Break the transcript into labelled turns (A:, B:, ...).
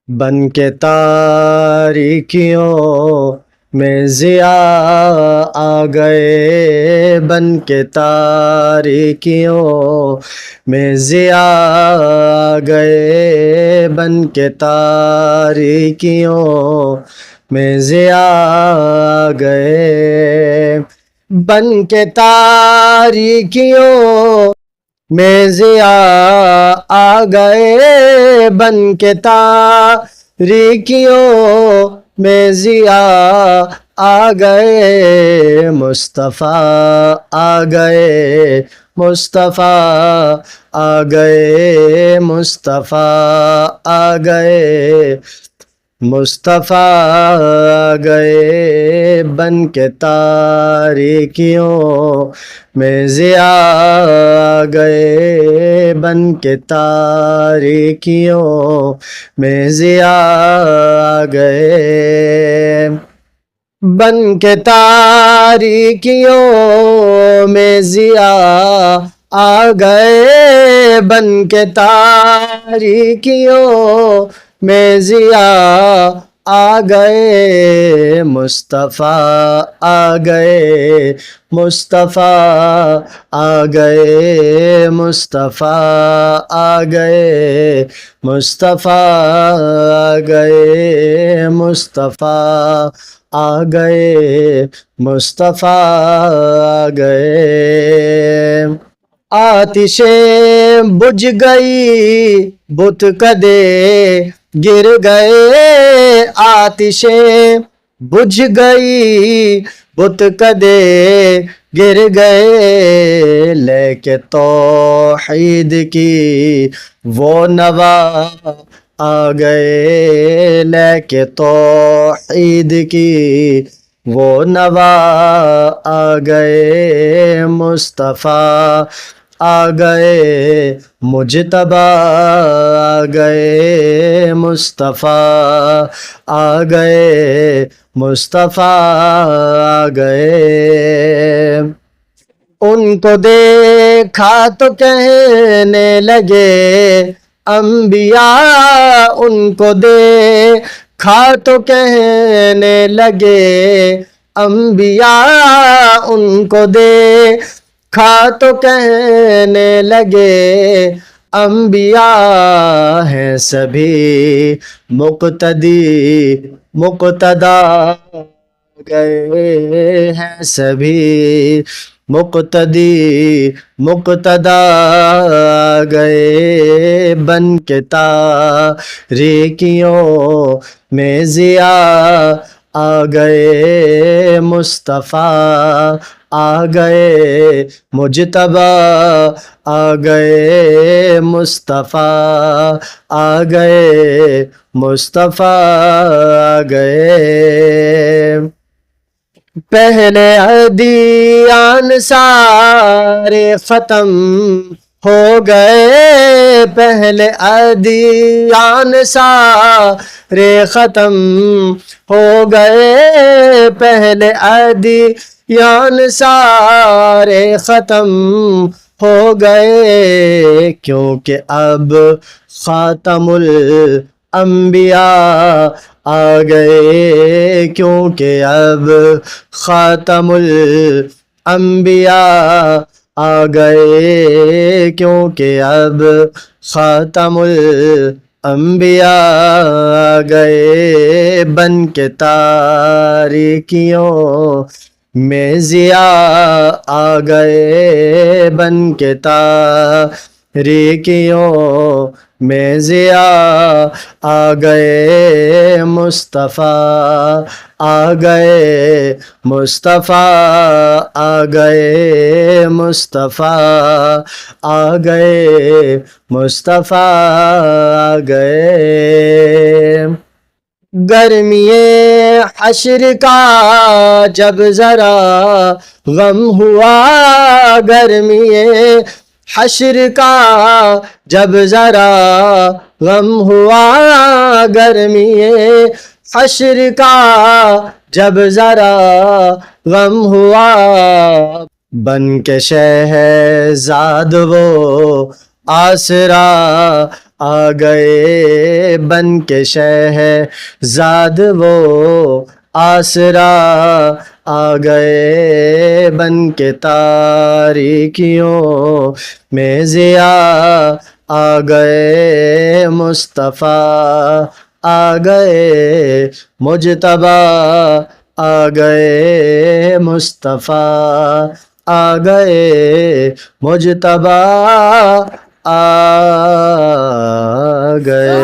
A: بن کے تاریکیوں میں ضیاء آ گئے، بن کے تاریکیوں میں ضیاء آ گئے، بن کے تاریکیوں میں ضیاء آ گئے، بن کے تاریکیوں میں ضیاء آ گئے، بن کے تاریکیوں میں ضیاء آ گئے، مصطفیٰ آ گئے، مصطفیٰ آ گئے، مصطفیٰ آ گئے، مصطفیٰ آ گئے، بن کے تاریکیوں میں ضیاء آ گئے، بن کے تاریکیوں میں ضیاء آ گئے، بن کے تاریکیوں میں ضیاء آ گئے، بن کے تاریکیوں میں ضیاء آ گئے، مصطفیٰ آ گئے، مصطفیٰ آ گئے، مصطفیٰ آ گئے، مصطفیٰ آ گئے، مصطفیٰ آ گئے، مصطفیٰ آ گئے، آتشیں بجھ گئی بت کدے گر گئے، آتشیں بجھ گئی بت کدے گر گئے، لے کے توحید کی وہ نوا آ گئے، لے کے توحید کی وہ نوا آ گئے، مصطفیٰ آ گئے، مجتبیٰ آ گئے، مصطفیٰ آ گئے، مصطفیٰ آ گئے، ان کو دیکھا تو کہنے لگے انبیاء، ان کو دیکھا تو کہنے لگے انبیاء، ان کو دیکھا تو کہنے لگے انبیاء، ہیں سبھی مقتدی مقتدا گئے، ہیں سبھی مقتدی مقتدا گئے، بن کے تاریکیوں میں ضیاء آ گئے، مصطفیٰ آ گئے، مجتبیٰ آ گئے، مصطفیٰ آ گئے، مصطفیٰ آ گئے، پہلے ادیان سارے ختم ہو گئے، پہلے ادیان سارے ختم ہو گئے، پہلے ادیان سارے ختم ہو گئے، کیونکہ اب خاتم الانبیاء آ گئے، کیونکہ اب خاتم الانبیاء آ گئے، کیونکہ اب خاتم الانبیاء آ گئے، بن کے تاریکیوں میں ضیاء آ گئے، بن کے تاریکیوں میں ضیاء آ گئے، مصطفیٰ آ گئے، مصطفیٰ آ گئے، مصطفیٰ آ گئے، مصطفیٰ آ گئے، گرمی حشر کا جب ذرا غم ہوا، گرمی حشر کا جب ذرا غم ہوا، گرمی حشر کا جب ذرا غم ہوا، بن کے شہزاد وہ آسرا آ گئے بن کے شہزاد وہ آسرا، آ گئے بن کے تاریکیوں میں ضیاء، آ گئے مصطفیٰ، آ گئے مجتبیٰ، آ گئے مصطفیٰ، آ گئے مجتبیٰ، آ گئے۔